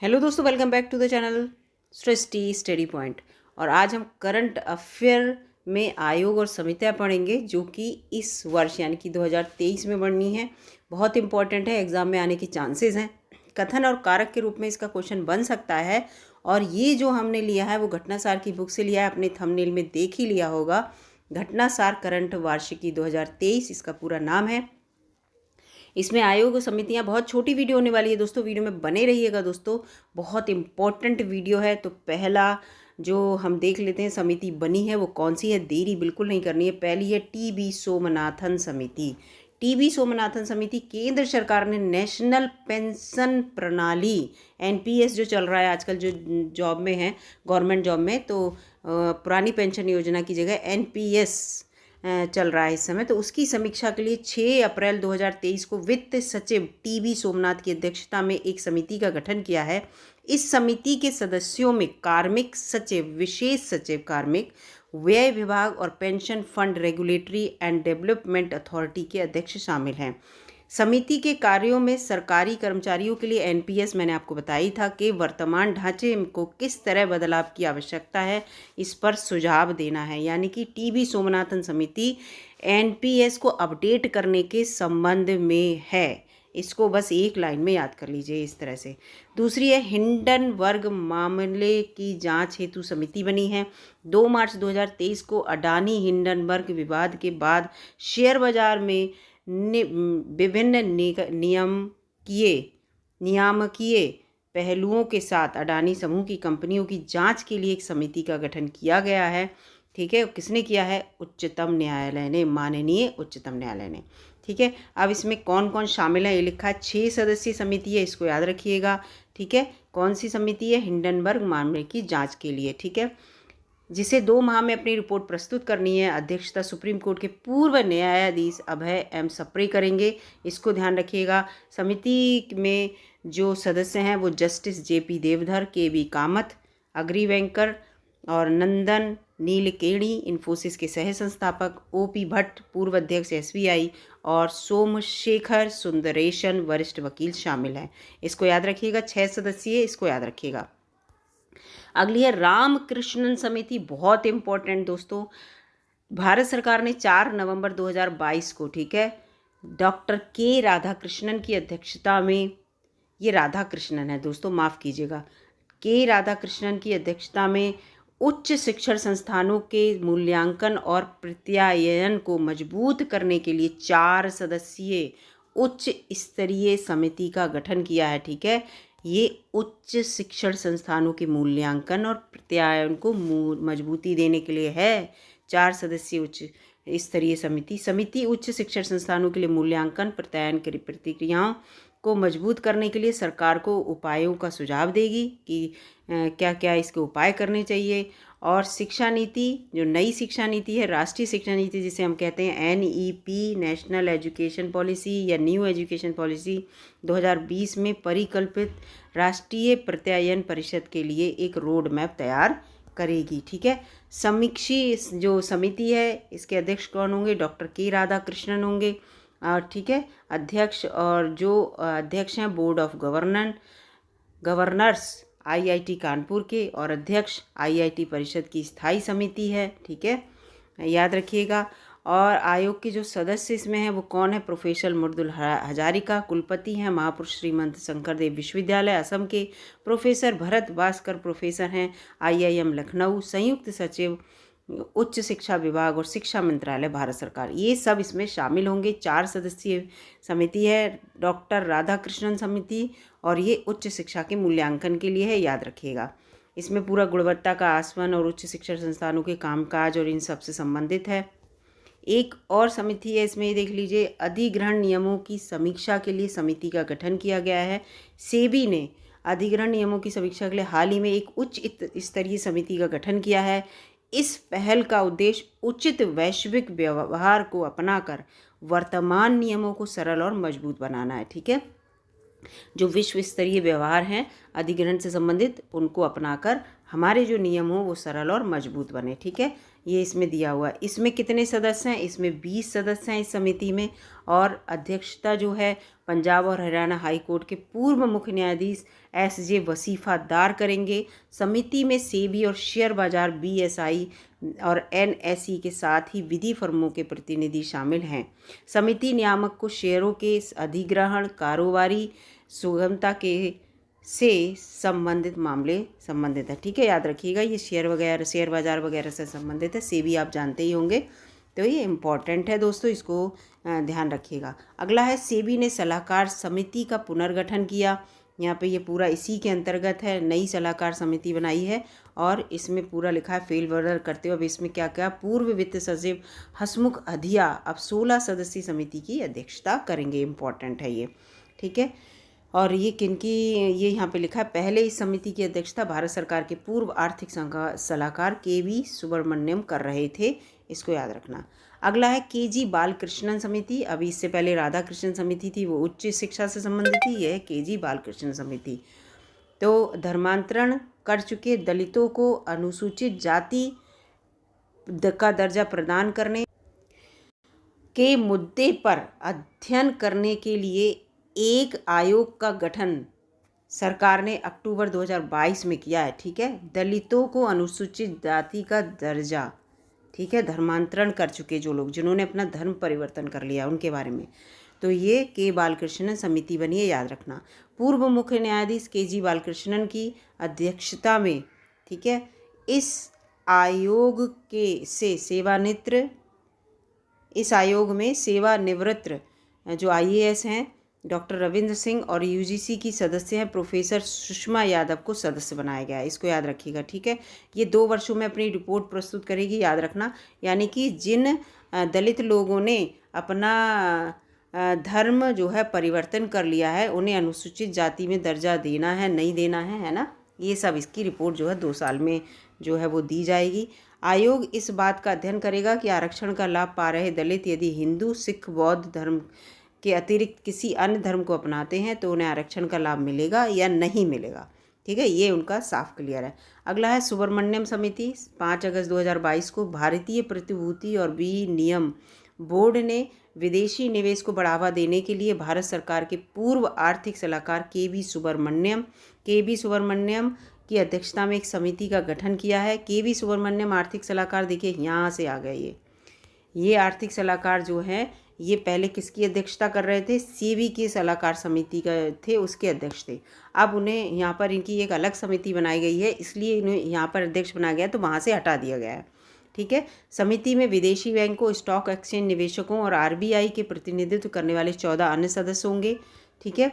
Hello दोस्तों, welcome back to the channel Srishti study point. और आज हम करंट अफेयर में आयोग और समितियां पढ़ेंगे जो कि इस वर्ष यानी कि 2023 में बननी है। बहुत इंपॉर्टेंट है, एग्जाम में आने के चांसेस हैं। कथन और कारक के रूप में इसका क्वेश्चन बन सकता है। और ये जो हमने लिया है वो घटनासार की बुक से लिया है, अपने थंबनेल में देख ही लिया होगा। घटनासार करंट वार्षिकी 2023 इसका पूरा नाम है। इसमें आयोग समितियां, बहुत छोटी वीडियो होने वाली है दोस्तों, वीडियो में बने रहिएगा दोस्तों, बहुत इंपॉर्टेंट वीडियो है। तो पहला जो हम देख लेते हैं समिति बनी है वो कौन सी है, देरी बिल्कुल नहीं करनी है। पहली है टीबी सोमनाथन समिति। टीबी सोमनाथन समिति केंद्र सरकार ने नेशनल पेंशन प्रणाली एनपीएस जो चल रहा है आजकल, जो जॉब में है गवर्नमेंट जॉब में, तो पुरानी पेंशन योजना की जगह एनपीएस चल रहा है इस समय, तो उसकी समीक्षा के लिए 6 अप्रैल 2023 को वित्त सचिव टीबी सोमनाथ की अध्यक्षता में एक समिति का गठन किया है। इस समिति के सदस्यों में कार्मिक सचिव, विशेष सचिव कार्मिक, व्यय विभाग और pension fund regulatory and development authority के अध्यक्ष शामिल हैं। समिति के कार्यों में सरकारी कर्मचारियों के लिए एनपीएस, मैंने आपको बताई था कि वर्तमान ढांचे को किस तरह बदलाव की आवश्यकता है, इस पर सुझाव देना है। यानी कि टीबी सोमनाथन समिति एनपीएस को अपडेट करने के संबंध में है। इसको बस एक लाइन में याद कर लीजिए इस तरह से। दूसरी है हिंडनबर्ग मामले की जांच हेतु समिति बनी है। 2 मार्च 2023 को अडानी हिंडनबर्ग विवाद के बाद शेयर बाजार में विभिन्न नियामकीय पहलुओं के साथ अडानी समूह की कंपनियों की जांच के लिए एक समिति का गठन किया गया है। ठीक है, किसने किया है? उच्चतम न्यायालय ने, माननीय उच्चतम न्यायालय ने। ठीक है, अब इसमें कौन कौन शामिल है ये लिखा है। 6 सदस्यीय समिति है, इसको याद रखिएगा। ठीक है, कौन सी समिति है? हिंडनबर्ग मामले की जांच के लिए। ठीक है, जिसे 2 माह में अपनी रिपोर्ट प्रस्तुत करनी है। अध्यक्षता सुप्रीम कोर्ट के पूर्व न्यायाधीश अभय एम सप्रे करेंगे, इसको ध्यान रखिएगा। समिति में जो सदस्य हैं वो जस्टिस जेपी देवधर, केवी कामत, अग्री वेंकर और नंदन नीलकेणी, इन्फोसिस के सह संस्थापक, ओपी भट्ट, पूर्व अध्यक्ष एसबीआई, और सोमशेखर सुंदरेशन, वरिष्ठ वकील शामिल हैं। इसको याद रखिएगा, 6 सदस्यीय, इसको याद रखिएगा। अगली है रामकृष्णन समिति, बहुत इंपॉर्टेंट दोस्तों। भारत सरकार ने 4 नवंबर 2022 को, ठीक है, डॉक्टर के राधाकृष्णन की अध्यक्षता में, ये राधाकृष्णन है दोस्तों, माफ़ कीजिएगा, के राधाकृष्णन की अध्यक्षता में उच्च शिक्षण संस्थानों के मूल्यांकन और प्रत्यायन को मजबूत करने के लिए 4 सदस्यीय उच्च स्तरीय समिति का गठन किया है। ठीक है, ये उच्च शिक्षण संस्थानों के मूल्यांकन और प्रत्यायन को मजबूती देने के लिए है। 4 सदस्यीय उच्च स्तरीय समिति उच्च शिक्षण संस्थानों के लिए मूल्यांकन प्रत्यायन की प्रक्रियाओं को मजबूत करने के लिए सरकार को उपायों का सुझाव देगी कि क्या क्या इसके उपाय करने चाहिए। और शिक्षा नीति, जो नई शिक्षा नीति है, राष्ट्रीय शिक्षा नीति जिसे हम कहते हैं एनईपी, नेशनल एजुकेशन पॉलिसी या न्यू एजुकेशन पॉलिसी, 2020 में परिकल्पित राष्ट्रीय प्रत्यायन परिषद के लिए एक रोड मैप तैयार करेगी। ठीक है, समीक्षी जो समिति है इसके अध्यक्ष कौन होंगे? डॉक्टर के राधाकृष्णन होंगे। और ठीक है, अध्यक्ष, और जो अध्यक्ष हैं board of governors IIT Kanpur के, और अध्यक्ष आईआईटी परिषद की स्थायी समिति है। ठीक है, याद रखिएगा। और आयोग के जो सदस्य इसमें हैं वो कौन है? प्रोफेसर मृदुल हजारिका, कुलपति हैं महापुरुष श्रीमंत शंकरदेव विश्वविद्यालय असम के। प्रोफेसर भरत भास्कर प्रोफेसर हैं आईआईएम लखनऊ। संयुक्त सचिव उच्च शिक्षा विभाग और शिक्षा मंत्रालय भारत सरकार, ये सब इसमें शामिल होंगे। 4 सदस्यीय समिति है, डॉक्टर राधाकृष्णन समिति, और ये उच्च शिक्षा के मूल्यांकन के लिए है, याद रखिएगा। इसमें पूरा गुणवत्ता का आसवन और उच्च शिक्षा संस्थानों के कामकाज और इन सब से संबंधित है। एक और समिति है इसमें, ये देख लीजिए, अधिग्रहण नियमों की समीक्षा के लिए समिति का गठन किया गया है। सेबी ने अधिग्रहण नियमों की समीक्षा के लिए हाल ही में एक उच्च स्तरीय समिति का गठन किया है। इस पहल का उद्देश्य उचित वैश्विक व्यवहार को अपनाकर वर्तमान नियमों को सरल और मजबूत बनाना है। ठीक है, जो विश्व स्तरीय व्यवहार हैं अधिग्रहण से संबंधित, उनको अपनाकर हमारे जो नियम हो वो सरल और मजबूत बने। ठीक है, ये इसमें दिया हुआ है। इसमें कितने सदस्य हैं? इसमें 20 सदस्य हैं इस समिति में, और अध्यक्षता जो है पंजाब और हरियाणा हाई कोर्ट के पूर्व मुख्य न्यायाधीश एस.जे. वसीफादार करेंगे। समिति में सेबी और शेयर बाजार BSI और NSE के साथ ही विधि फर्मों के प्रतिनिधि शामिल हैं। समिति नियामक को शेयरों के अधिग्रहण, कारोबारी सुगमता के से संबंधित मामले संबंधित है। ठीक है, याद रखिएगा, ये शेयर बाजार वगैरह से संबंधित है। सेबी आप जानते ही होंगे, तो ये इम्पॉर्टेंट है दोस्तों, इसको ध्यान रखिएगा। अगला है, सेबी ने सलाहकार समिति का पुनर्गठन किया। यहाँ पे ये पूरा इसी के अंतर्गत है, नई सलाहकार समिति बनाई है और इसमें पूरा लिखा है फेल वर्डर करते हुए। अब इसमें क्या क्या, पूर्व वित्त सचिव हसमुख अधिया अब 16 सदस्यीय समिति की अध्यक्षता करेंगे। इम्पॉर्टेंट है ये। ठीक है, और ये किनकी, ये यहाँ पे लिखा है, पहले इस समिति की अध्यक्षता भारत सरकार के पूर्व आर्थिक सलाहकार KV सुब्रमण्यम कर रहे थे, इसको याद रखना। अगला है KG बालकृष्णन समिति। अभी इससे पहले राधा कृष्णन समिति थी, वो उच्च शिक्षा से संबंधित थी। यह है KG बालकृष्णन समिति। तो धर्मांतरण कर चुके दलितों को अनुसूचित जाति का दर्जा प्रदान करने के मुद्दे पर अध्ययन करने के लिए एक आयोग का गठन सरकार ने अक्टूबर 2022 में किया है। ठीक है, दलितों को अनुसूचित जाति का दर्जा, ठीक है, धर्मांतरण कर चुके जो लोग, जिन्होंने अपना धर्म परिवर्तन कर लिया, उनके बारे में। तो ये के बालकृष्णन समिति बनी है, याद रखना। पूर्व मुख्य न्यायाधीश KG बालकृष्णन की अध्यक्षता में, ठीक है, इस आयोग के से इस आयोग में सेवानिवृत्त जो IAS हैं डॉक्टर रविंद्र सिंह और UGC की सदस्य हैं प्रोफेसर सुषमा यादव को सदस्य बनाया गया है। इसको याद रखिएगा। ठीक है, ये 2 वर्षों में अपनी रिपोर्ट प्रस्तुत करेगी, याद रखना। यानी कि जिन दलित लोगों ने अपना धर्म जो है परिवर्तन कर लिया है, उन्हें अनुसूचित जाति में दर्जा देना है, नहीं देना है ना, ये सब इसकी रिपोर्ट जो है 2 साल में जो है वो दी जाएगी। आयोग इस बात का अध्ययन करेगा कि आरक्षण का लाभ पा रहे दलित यदि हिंदू, सिख, बौद्ध धर्म के अतिरिक्त किसी अन्य धर्म को अपनाते हैं तो उन्हें आरक्षण का लाभ मिलेगा या नहीं मिलेगा। ठीक है, ये उनका साफ क्लियर है। अगला है सुब्रमण्यम समिति। 5 अगस्त 2022 को भारतीय प्रतिभूति और विनिमय बोर्ड ने विदेशी निवेश को बढ़ावा देने के लिए भारत सरकार के पूर्व आर्थिक सलाहकार KV सुब्रमण्यम की अध्यक्षता में एक समिति का गठन किया है। KV सुब्रमण्यम आर्थिक सलाहकार, देखिए यहाँ से आ गए ये आर्थिक सलाहकार जो हैं, ये पहले किसकी अध्यक्षता कर रहे थे? सेबी की सलाहकार समिति का थे, उसके अध्यक्ष थे। अब उन्हें यहाँ पर इनकी एक अलग समिति बनाई गई है, इसलिए इन्हें यहाँ पर अध्यक्ष बनाया गया, तो वहाँ से हटा दिया गया है। ठीक है, समिति में विदेशी बैंकों, स्टॉक एक्सचेंज निवेशकों और RBI के प्रतिनिधित्व करने वाले 14 अन्य सदस्य होंगे। ठीक है,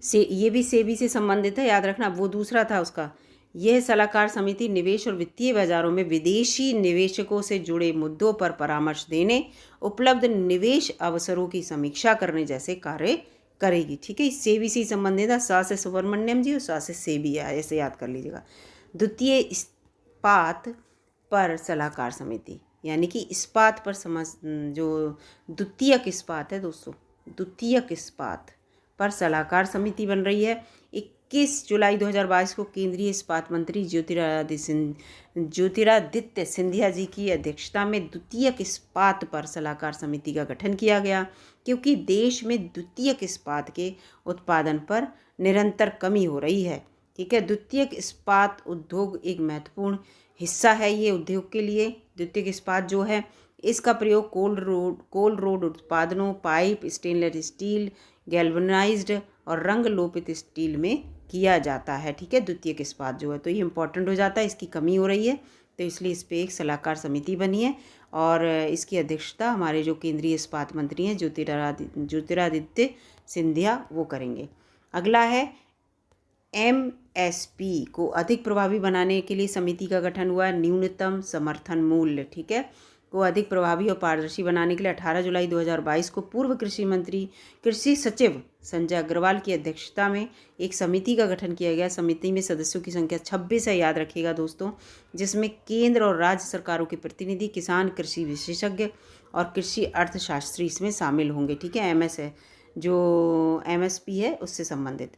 ये भी सेबी से संबंधित है, याद रखना, वो दूसरा था उसका। यह सलाहकार समिति निवेश और वित्तीय बाजारों में विदेशी निवेशकों से जुड़े मुद्दों पर परामर्श देने, उपलब्ध निवेश अवसरों की समीक्षा करने जैसे कार्य करेगी। ठीक है, सेबी से संबंधित है, सा से सुब्रमण्यम जी और सा से सेबी है, ऐसे याद कर लीजिएगा। द्वितीय इस्पात पर सलाहकार समिति, यानी कि इस्पात पर जो द्वितीयक इस्पात है दोस्तों, द्वितीयक इस्पात पर सलाहकार समिति बन रही है। 21 जुलाई 2022 को केंद्रीय इस्पात मंत्री ज्योतिरादित्य सिंधिया जी की अध्यक्षता में द्वितीयक इस्पात पर सलाहकार समिति का गठन किया गया, क्योंकि देश में द्वितीयक इस्पात के उत्पादन पर निरंतर कमी हो रही है। ठीक है, द्वितीयक इस्पात उद्योग एक महत्वपूर्ण हिस्सा है ये उद्योग के लिए। द्वितीयक इस्पात जो है, इसका प्रयोग कोल रोड उत्पादनों, पाइप, स्टेनलेस स्टील, गैल्वनाइज्ड और रंग लोपित स्टील में किया जाता है। ठीक है, द्वितीयक इस्पात जो है, तो ये इंपॉर्टेंट हो जाता है, इसकी कमी हो रही है, तो इसलिए इस पर एक सलाहकार समिति बनी है और इसकी अध्यक्षता हमारे जो केंद्रीय इस्पात मंत्री हैं ज्योतिरादित्य सिंधिया वो करेंगे। अगला है MSP को अधिक प्रभावी बनाने के लिए समिति का गठन हुआ है। न्यूनतम समर्थन मूल्य, ठीक है, को अधिक प्रभावी और पारदर्शी बनाने के लिए 18 जुलाई 2022 को पूर्व कृषि सचिव संजय अग्रवाल की अध्यक्षता में एक समिति का गठन किया गया। समिति में सदस्यों की संख्या 26 है, याद रखिएगा दोस्तों, जिसमें केंद्र और राज्य सरकारों के प्रतिनिधि, किसान, कृषि विशेषज्ञ और कृषि अर्थशास्त्री इसमें शामिल होंगे। ठीक है, MS है जो MSP है उससे संबंधित।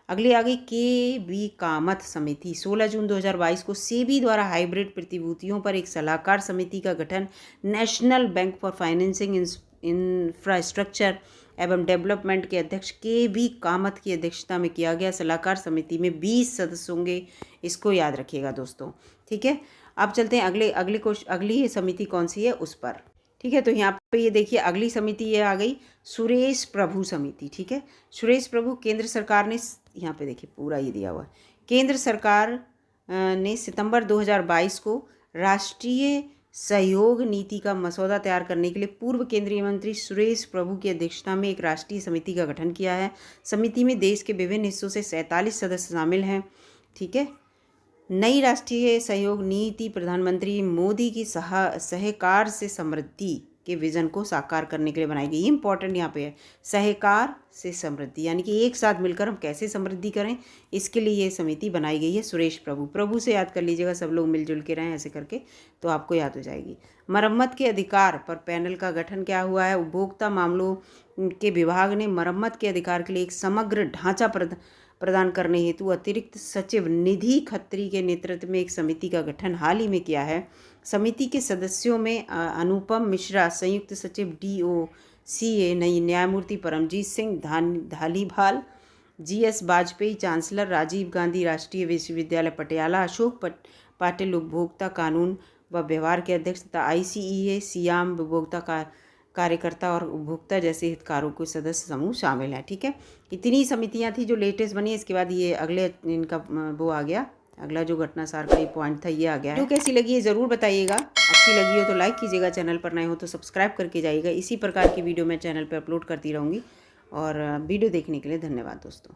अगली आ गई के कामत समिति। 16 जून 2022 को सेबी द्वारा हाइब्रिड प्रतिभूतियों पर एक सलाहकार समिति का गठन national bank for financing infrastructure एवं डेवलपमेंट के अध्यक्ष के कामत की अध्यक्षता में किया गया। सलाहकार समिति में 20 सदस्य होंगे, इसको याद रखिएगा दोस्तों। ठीक है, अब चलते हैं अगली समिति कौन सी है उस पर। ठीक है, तो यहाँ पे ये देखिए अगली समिति ये आ गई सुरेश प्रभु समिति। ठीक है, सुरेश प्रभु केंद्र सरकार ने, यहाँ पे देखिए पूरा ये दिया हुआ है, केंद्र सरकार ने सितंबर 2022 को राष्ट्रीय सहयोग नीति का मसौदा तैयार करने के लिए पूर्व केंद्रीय मंत्री सुरेश प्रभु की अध्यक्षता में एक राष्ट्रीय समिति का गठन किया है। समिति में देश के विभिन्न हिस्सों से 47 सदस्य शामिल हैं। ठीक है, नई राष्ट्रीय सहयोग नीति प्रधानमंत्री मोदी की सहकार से समृद्धि के विजन को साकार करने के लिए बनाई गई। इंपॉर्टेंट यहाँ पे है सहकार से समृद्धि, यानी कि एक साथ मिलकर हम कैसे समृद्धि करें, इसके लिए ये समिति बनाई गई है। सुरेश प्रभु से याद कर लीजिएगा, सब लोग मिलजुल के रहें ऐसे करके, तो आपको याद हो जाएगी। मरम्मत के अधिकार पर पैनल का गठन क्या हुआ है? उपभोक्ता मामलों के विभाग ने मरम्मत के अधिकार के लिए एक समग्र ढांचा प्रदान करने हेतु अतिरिक्त सचिव निधि खत्री के नेतृत्व में एक समिति का गठन हाल ही में किया है। समिति के सदस्यों में अनुपम मिश्रा संयुक्त सचिव DOCA, न्यायमूर्ति परमजीत सिंह धालीवाल, GS वाजपेयी चांसलर, राजीव गांधी राष्ट्रीय विश्वविद्यालय पटियाला, अशोक पाटिल उपभोक्ता कानून व व्यवहार के अध्यक्ष तथा ICEA सियाम उपभोक्ता कार्यकर्ता और उपभोक्ता जैसे हितकारों के सदस्य समूह शामिल हैं। ठीक है, इतनी समितियां थी जो लेटेस्ट बनी है। इसके बाद ये अगले इनका वो आ गया, अगला जो घटनासार का पॉइंट था ये आ गया है। तो कैसी लगी है ज़रूर बताइएगा, अच्छी लगी हो तो लाइक कीजिएगा, चैनल पर नए हो तो सब्सक्राइब करके जाइएगा। इसी प्रकार की वीडियो मैं चैनल पर अपलोड करती रहूँगी। और वीडियो देखने के लिए धन्यवाद दोस्तों।